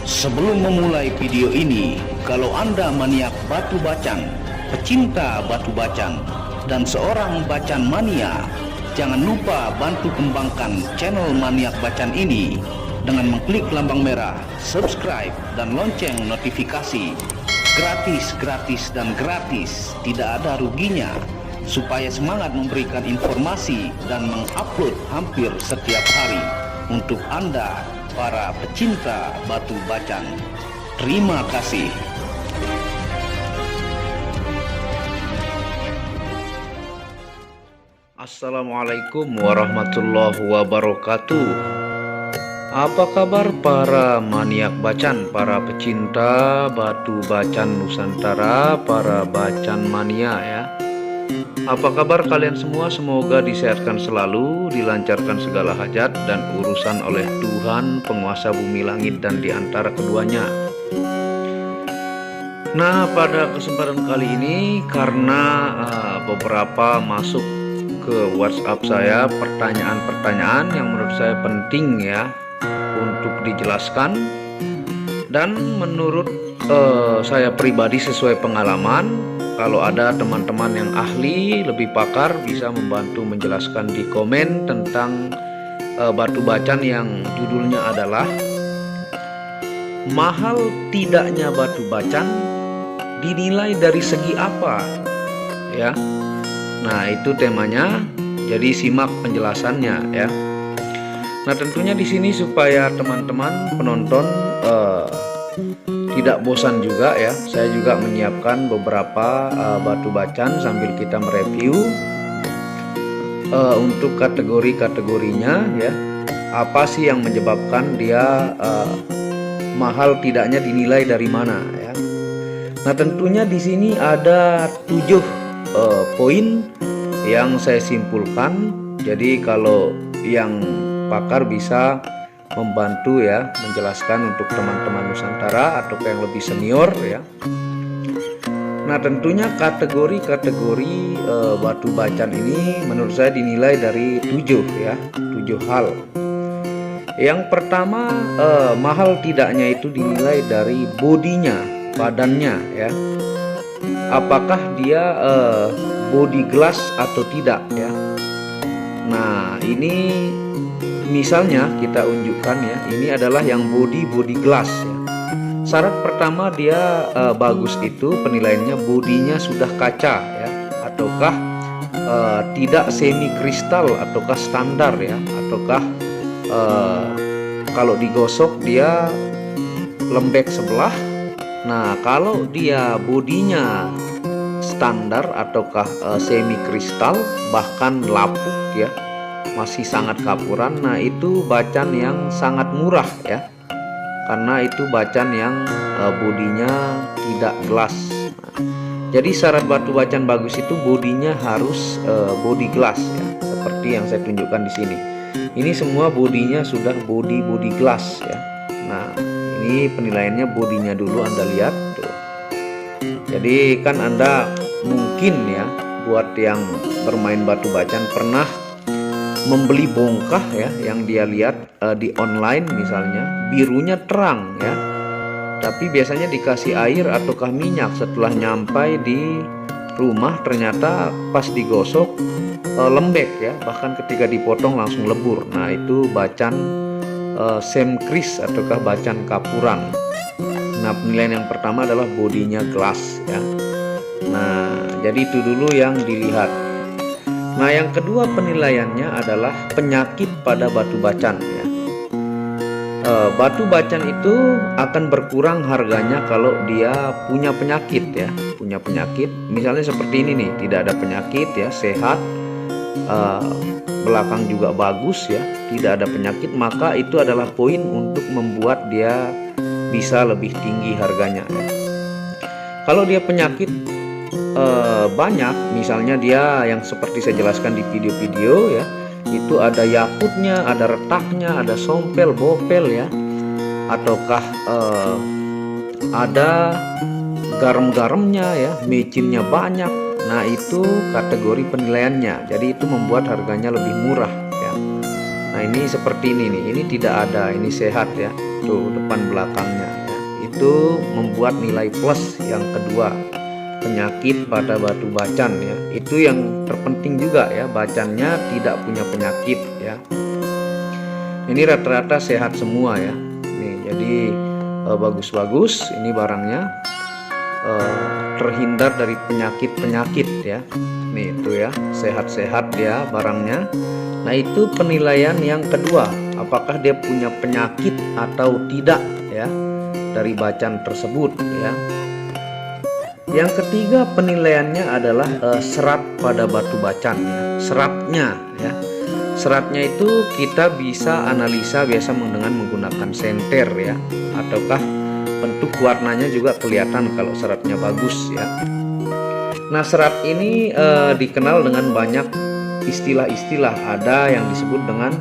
Sebelum memulai video ini, kalau Anda maniak batu bacan, pecinta batu bacan, dan seorang bacan mania, jangan lupa bantu kembangkan channel Maniak Bacan ini dengan mengklik lambang merah, subscribe, dan lonceng notifikasi. Gratis, dan gratis, tidak ada ruginya, supaya semangat memberikan informasi dan mengupload hampir setiap hari untuk Anda, para pecinta batu bacan. Terima kasih. Assalamualaikum warahmatullahi wabarakatuh. Apa kabar para maniak bacan, para pecinta batu bacan Nusantara, para bacan mania ya? Apa kabar kalian semua? Semoga disehatkan selalu, dilancarkan segala hajat dan urusan oleh Tuhan, penguasa bumi langit dan di antara keduanya. Nah, pada kesempatan kali ini karena beberapa masuk ke WhatsApp saya pertanyaan-pertanyaan yang menurut saya penting ya untuk dijelaskan, dan menurut saya pribadi sesuai pengalaman, kalau ada teman-teman yang ahli, lebih pakar, bisa membantu menjelaskan di komen tentang batu bacan yang judulnya adalah mahal tidaknya batu bacan dinilai dari segi apa ya. Nah, itu temanya. Jadi simak penjelasannya ya. Nah, tentunya di sini supaya teman-teman penonton tidak bosan juga ya, saya juga menyiapkan beberapa batu bacan sambil kita mereview untuk kategori-kategorinya ya. Apa sih yang menyebabkan dia mahal tidaknya dinilai dari mana ya. Nah, tentunya di sini ada 7 poin yang saya simpulkan. Jadi kalau yang pakar bisa membantu ya menjelaskan untuk teman-teman Nusantara atau yang lebih senior ya. Nah, tentunya kategori-kategori batu bacan ini menurut saya dinilai dari 7 ya, 7 hal. Yang pertama, mahal tidaknya itu dinilai dari bodinya, badannya ya. Apakah dia body glass atau tidak ya. Nah, ini misalnya kita unjukkan ya, ini adalah yang body glass ya. Syarat pertama dia bagus itu penilaiannya bodinya sudah kaca ya, ataukah tidak semi kristal, ataukah standar ya, ataukah kalau digosok dia lembek sebelah. Nah, kalau dia bodinya standar ataukah semi kristal bahkan lapuk ya, masih sangat kapuran, nah itu bacan yang sangat murah ya, karena itu bacan yang bodinya tidak glass. Jadi syarat batu bacan bagus itu bodinya harus body glass ya, seperti yang saya tunjukkan di sini. Ini semua bodinya sudah body glass ya. Nah, ini penilaiannya bodinya dulu Anda lihat tuh. Jadi kan Anda mungkin ya, buat yang bermain batu bacan pernah membeli bongkah ya, yang dia lihat di online misalnya birunya terang ya, tapi biasanya dikasih air ataukah minyak. Setelah nyampai di rumah ternyata pas digosok lembek ya, bahkan ketika dipotong langsung lebur. Nah, itu bacan semkris ataukah bacan kapuran. Nah, penilaian yang pertama adalah bodinya glass ya. Nah, jadi itu dulu yang dilihat. Nah, yang kedua penilaiannya adalah penyakit pada batu bacan ya. Batu bacan itu akan berkurang harganya kalau dia punya penyakit ya, punya penyakit. Misalnya seperti ini nih, tidak ada penyakit ya, sehat, belakang juga bagus ya, tidak ada penyakit, maka itu adalah poin untuk membuat dia bisa lebih tinggi harganya ya. Kalau dia penyakit banyak, misalnya dia yang seperti saya jelaskan di video-video ya, itu ada yakutnya, ada retaknya, ada sompel, bopel ya, ataukah ada garam-garamnya ya, mecinnya banyak. Nah, itu kategori penilaiannya. Jadi itu membuat harganya lebih murah ya. Nah, ini seperti ini nih, ini tidak ada, ini sehat ya, tuh depan belakangnya ya. Itu membuat nilai plus yang kedua, penyakit pada batu bacan ya. Itu yang terpenting juga ya, bacannya tidak punya penyakit ya. Ini rata-rata sehat semua ya. Nih, jadi bagus-bagus ini barangnya, terhindar dari penyakit-penyakit ya. Nih itu ya, sehat-sehat ya barangnya. Nah itu penilaian yang kedua, apakah dia punya penyakit atau tidak ya dari bacan tersebut ya. Yang ketiga penilaiannya adalah serat pada batu bacan ya. Seratnya ya. Seratnya itu kita bisa analisa biasa dengan menggunakan senter ya, ataukah bentuk warnanya juga kelihatan kalau seratnya bagus ya. Nah serat ini dikenal dengan banyak istilah-istilah. Ada yang disebut dengan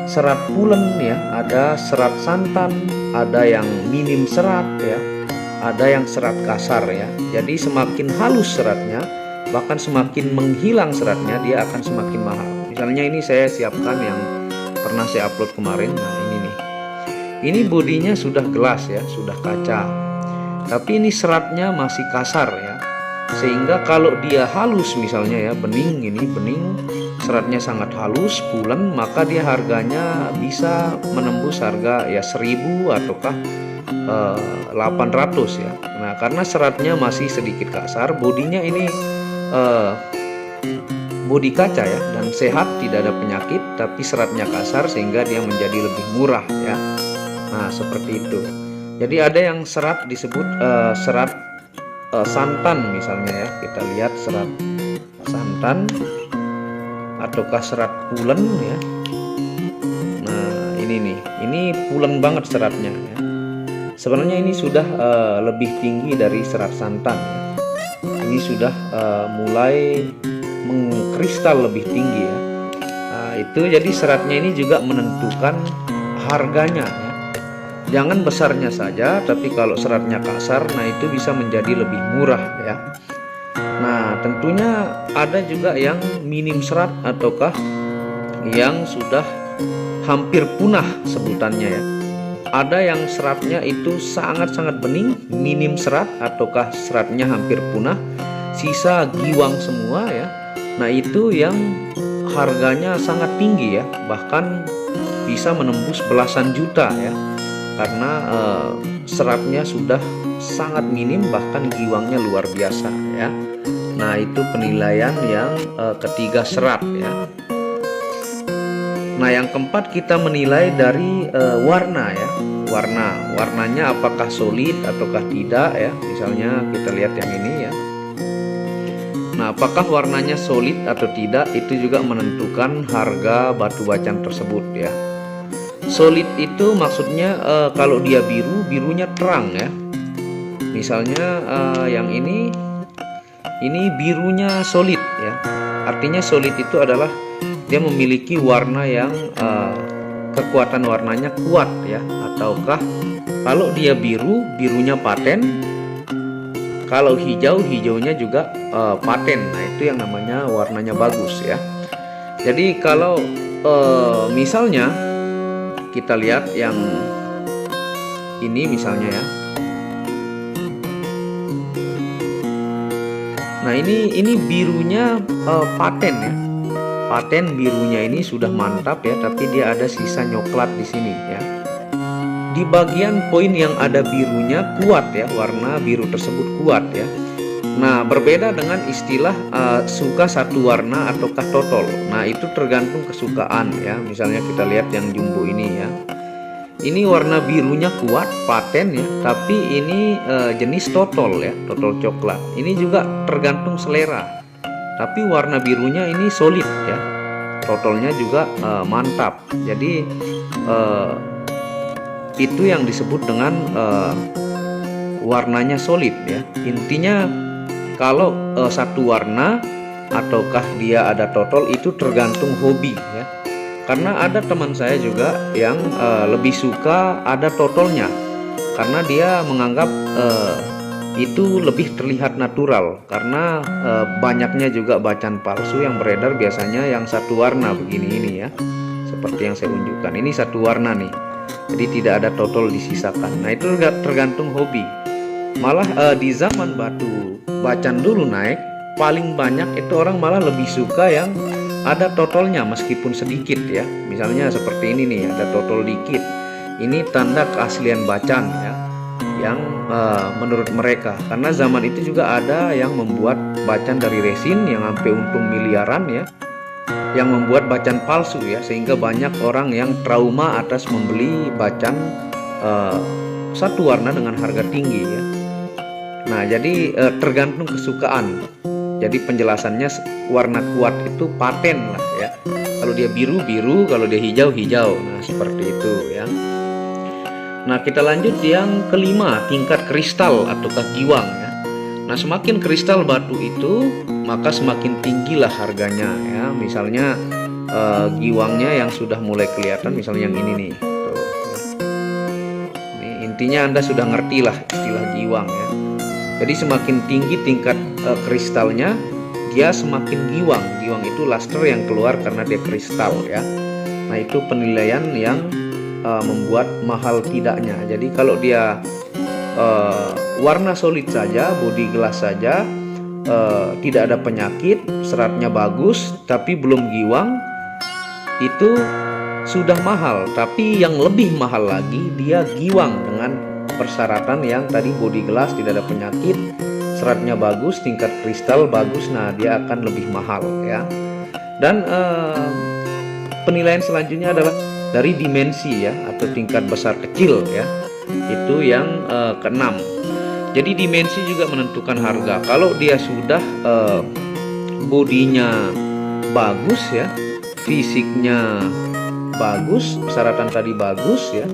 serat pulen ya, ada serat santan, ada yang minim serat ya, ada yang serat kasar ya. Jadi semakin halus seratnya, bahkan semakin menghilang seratnya, dia akan semakin mahal. Misalnya ini saya siapkan yang pernah saya upload kemarin. Nah ini nih, ini bodinya sudah gelas ya, sudah kaca, tapi ini seratnya masih kasar ya, sehingga kalau dia halus misalnya ya, bening, ini bening, seratnya sangat halus, pulen, maka dia harganya bisa menembus harga ya 1000 ataukah 800 ya. Nah karena seratnya masih sedikit kasar, bodinya ini bodi kaca ya, dan sehat, tidak ada penyakit, tapi seratnya kasar sehingga dia menjadi lebih murah ya. Nah seperti itu. Jadi ada yang serat disebut serat santan misalnya ya, kita lihat serat santan ataukah serat pulen ya. Nah ini nih, ini pulen banget seratnya ya. Sebenarnya ini sudah lebih tinggi dari serat santan ya. Ini sudah mulai mengkristal lebih tinggi ya. Nah itu jadi seratnya ini juga menentukan harganya ya. Jangan besarnya saja, tapi kalau seratnya kasar, nah itu bisa menjadi lebih murah ya. Nah tentunya ada juga yang minim serat ataukah yang sudah hampir punah sebutannya ya. Ada yang seratnya itu sangat-sangat bening, minim serat ataukah seratnya hampir punah, sisa giwang semua ya. Nah itu yang harganya sangat tinggi ya, bahkan bisa menembus belasan juta ya, karena seratnya sudah sangat minim, bahkan giwangnya luar biasa ya. Nah itu penilaian yang ketiga, serat ya. Nah yang keempat kita menilai dari warna ya. Warnanya apakah solid ataukah tidak ya. Misalnya kita lihat yang ini ya. Nah apakah warnanya solid atau tidak, itu juga menentukan harga batu bacan tersebut ya. Solid itu maksudnya kalau dia biru, birunya terang ya. Misalnya yang ini birunya solid ya. Artinya solid itu adalah dia memiliki warna yang kekuatan warnanya kuat ya. Ataukah kalau dia biru, birunya paten, kalau hijau, hijaunya juga paten. Nah itu yang namanya warnanya bagus ya. Jadi kalau misalnya kita lihat yang ini misalnya ya. Nah ini birunya paten ya. Paten birunya ini sudah mantap ya, tapi dia ada sisa nyoklat di sini ya. Di bagian poin yang ada birunya kuat ya, warna biru tersebut kuat ya. Nah berbeda dengan istilah suka satu warna ataukah totol. Nah itu tergantung kesukaan ya. Misalnya kita lihat yang jumbo ini ya, ini warna birunya kuat, paten ya, tapi ini jenis totol ya, totol coklat. Ini juga tergantung selera, tapi warna birunya ini solid ya, totolnya juga mantap. Jadi itu yang disebut dengan warnanya solid ya. Intinya kalau satu warna ataukah dia ada totol itu tergantung hobi ya. Karena ada teman saya juga yang lebih suka ada totolnya, karena dia menganggap itu lebih terlihat natural. Karena banyaknya juga bacan palsu yang beredar biasanya yang satu warna begini ini ya, seperti yang saya unjukkan. Ini satu warna nih, jadi tidak ada totol disisakan. Nah, itu tergantung hobi. Malah di zaman batu bacan dulu naik, paling banyak itu orang malah lebih suka yang ada totolnya meskipun sedikit ya. Misalnya seperti ini nih, ada totol dikit. Ini tanda keaslian bacan ya, yang menurut mereka, karena zaman itu juga ada yang membuat bacan dari resin yang sampai untung miliaran ya, yang membuat bacan palsu ya, sehingga banyak orang yang trauma atas membeli bacan satu warna dengan harga tinggi ya. Nah, jadi tergantung kesukaan. Jadi penjelasannya warna kuat itu paten lah ya. Kalau dia biru biru, kalau dia hijau hijau. Nah, seperti itu ya. Nah, kita lanjut yang kelima, tingkat kristal ataukah giwang ya. Nah, semakin kristal batu itu, maka semakin tinggilah harganya ya. Misalnya giwangnya yang sudah mulai kelihatan, misalnya yang ini nih. Tuh, ya. Ini intinya Anda sudah ngerti lah istilah giwang ya. Jadi semakin tinggi tingkat kristalnya, dia semakin giwang. Giwang itu luster yang keluar karena dia kristal ya. Nah, itu penilaian yang membuat mahal tidaknya. Jadi kalau dia warna solid saja, body glass saja, tidak ada penyakit, seratnya bagus, tapi belum giwang, itu sudah mahal. Tapi yang lebih mahal lagi, dia giwang dengan persyaratan yang tadi, body glass, tidak ada penyakit, seratnya bagus, tingkat kristal bagus. Nah, dia akan lebih mahal ya. Dan penilaian selanjutnya adalah dari dimensi ya, atau tingkat besar kecil ya. Itu yang keenam. Jadi dimensi juga menentukan harga. Kalau dia sudah bodinya bagus ya, fisiknya bagus, persyaratan tadi bagus ya,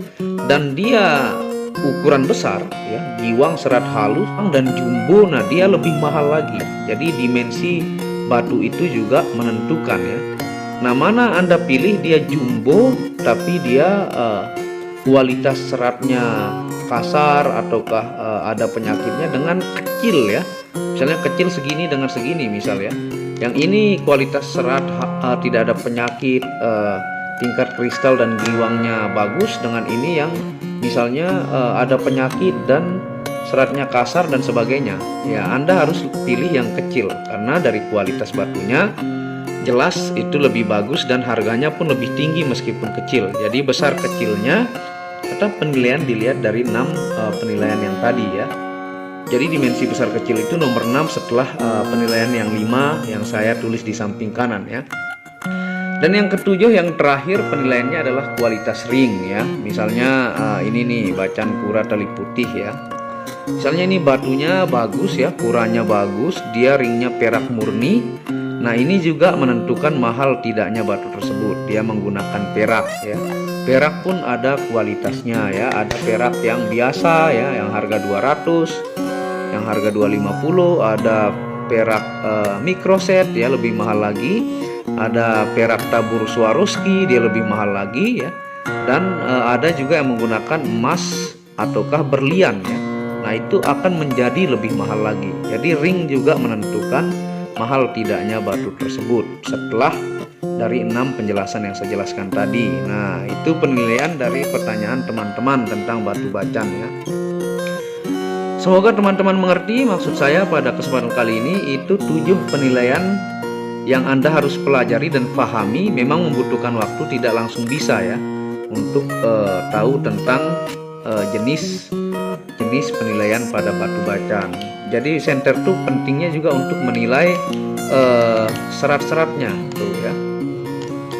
dan dia ukuran besar ya, giwang, serat halus dan jumbo, nah dia lebih mahal lagi. Jadi dimensi batu itu juga menentukan ya. Nah, mana Anda pilih dia jumbo tapi dia kualitas seratnya kasar ataukah ada penyakitnya, dengan kecil ya. Misalnya kecil segini dengan segini misal ya. Yang ini kualitas serat tidak ada penyakit, tingkat kristal dan giwangnya bagus, dengan ini yang misalnya ada penyakit dan seratnya kasar dan sebagainya. Ya, Anda harus pilih yang kecil karena dari kualitas batunya jelas itu lebih bagus dan harganya pun lebih tinggi meskipun kecil. Jadi besar kecilnya tetap penilaian dilihat dari 6 penilaian yang tadi ya. Jadi dimensi besar kecil itu nomor 6 setelah penilaian yang 5 yang saya tulis di samping kanan ya. Dan yang ketujuh, yang terakhir, penilaiannya adalah kualitas ring ya. Misalnya ini nih bacan kura tali putih ya. Misalnya ini batunya bagus ya, kuranya bagus, dia ringnya perak murni. Nah, ini juga menentukan mahal tidaknya batu tersebut. Dia menggunakan perak ya. Perak pun ada kualitasnya ya. Ada perak yang biasa ya, yang harga 200, yang harga 250, ada perak mikroset ya, lebih mahal lagi. Ada perak tabur Swarovski, dia lebih mahal lagi ya. Dan ada juga yang menggunakan emas ataukah berlian ya. Nah, itu akan menjadi lebih mahal lagi. Jadi ring juga menentukan mahal tidaknya batu tersebut setelah dari 6 penjelasan yang saya jelaskan tadi. Nah, itu penilaian dari pertanyaan teman-teman tentang batu bacan ya. Semoga teman-teman mengerti maksud saya pada kesempatan kali ini. Itu 7 penilaian yang Anda harus pelajari dan pahami. Memang membutuhkan waktu, tidak langsung bisa ya untuk tahu tentang jenis penilaian pada batu bacan. Jadi senter tuh pentingnya juga untuk menilai serat-seratnya tuh ya.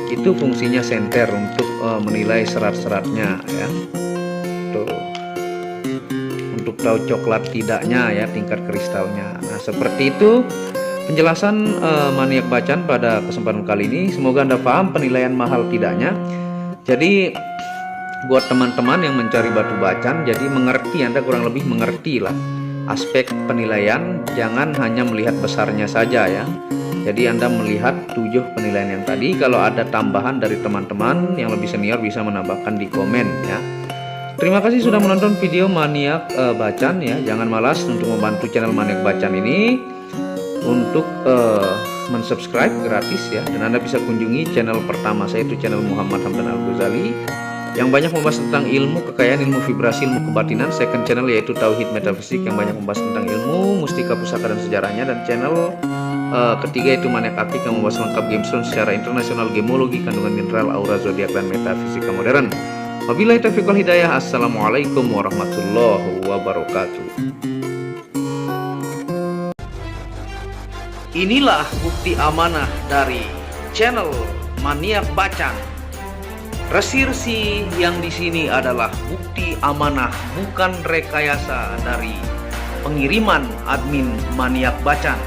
Itu fungsinya senter, untuk menilai serat-seratnya ya. Tuh. Untuk tahu coklat tidaknya ya, tingkat kristalnya. Nah, seperti itu penjelasan maniak bacan pada kesempatan kali ini. Semoga Anda paham penilaian mahal tidaknya. Jadi buat teman-teman yang mencari batu bacan, jadi mengerti, Anda kurang lebih mengerti lah aspek penilaian. Jangan hanya melihat besarnya saja ya. Jadi Anda melihat 7 penilaian yang tadi. Kalau ada tambahan dari teman-teman yang lebih senior bisa menambahkan di komen ya. Terima kasih sudah menonton video maniak bacan ya. Jangan malas untuk membantu channel maniak bacan ini untuk mensubscribe gratis ya, dan Anda bisa kunjungi channel pertama saya, itu channel Muhammad Hamdan Al-Ghazali, yang banyak membahas tentang ilmu kekayaan, ilmu vibrasi, ilmu kebatinan. Second channel yaitu Tauhid Metafisik yang banyak membahas tentang ilmu mustika, pusaka, dan sejarahnya. Dan channel ketiga itu Maniak Akik yang membahas lengkap gemstone secara internasional, gemologi, kandungan mineral, aura, zodiak, dan metafisika modern. Wabillahi taufiq wal hidayah. Assalamualaikum warahmatullahi wabarakatuh. Inilah bukti amanah dari channel Maniak Bacan. Resi-resi yang di sini adalah bukti amanah, bukan rekayasa dari pengiriman admin Maniak Bacan.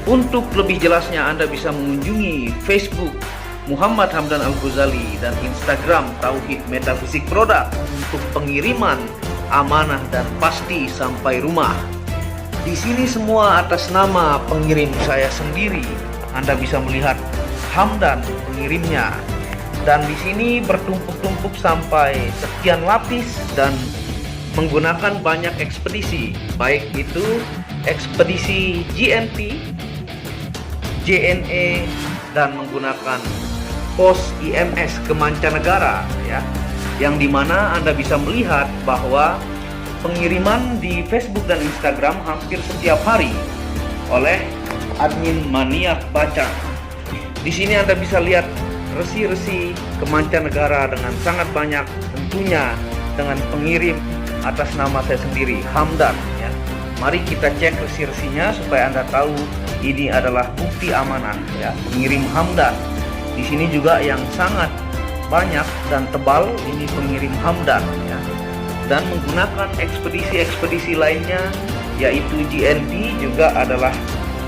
Untuk lebih jelasnya Anda bisa mengunjungi Facebook Muhammad Hamdan Al-Ghazali dan Instagram Tauhid Metafisik Produk untuk pengiriman amanah dan pasti sampai rumah. Di sini semua atas nama pengirim saya sendiri. Anda bisa melihat Hamdan pengirimnya. Dan di sini bertumpuk-tumpuk sampai sekian lapis dan menggunakan banyak ekspedisi, baik itu ekspedisi GNT, JNE, dan menggunakan pos IMS ke mancanegara ya, yang dimana Anda bisa melihat bahwa pengiriman di Facebook dan Instagram hampir setiap hari oleh admin Maniak Bacan. Di sini Anda bisa lihat resi-resi ke mancanegara dengan sangat banyak, tentunya dengan pengirim atas nama saya sendiri, Hamdan ya. Mari kita cek resi-resinya supaya Anda tahu ini adalah bukti amanah ya, pengirim Hamdan. Di sini juga yang sangat banyak dan tebal ini pengirim Hamdan ya. Dan menggunakan ekspedisi-ekspedisi lainnya yaitu GNT juga adalah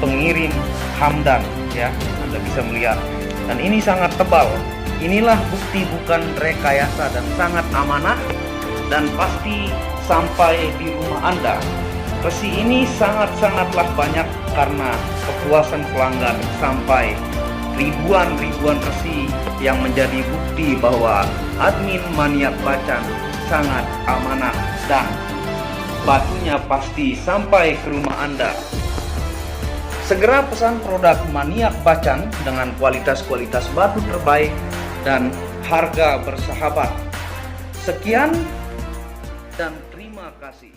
pengirim Hamdan ya. Anda bisa melihat. Dan ini sangat tebal. Inilah bukti bukan rekayasa dan sangat amanah dan pasti sampai di rumah Anda. Resi ini sangat-sangatlah banyak karena kepuasan pelanggan sampai ribuan resi yang menjadi bukti bahwa admin Maniak Bacan sangat amanah dan batunya pasti sampai ke rumah Anda. Segera pesan produk Maniak Bacan dengan kualitas-kualitas batu terbaik dan harga bersahabat. Sekian dan terima kasih.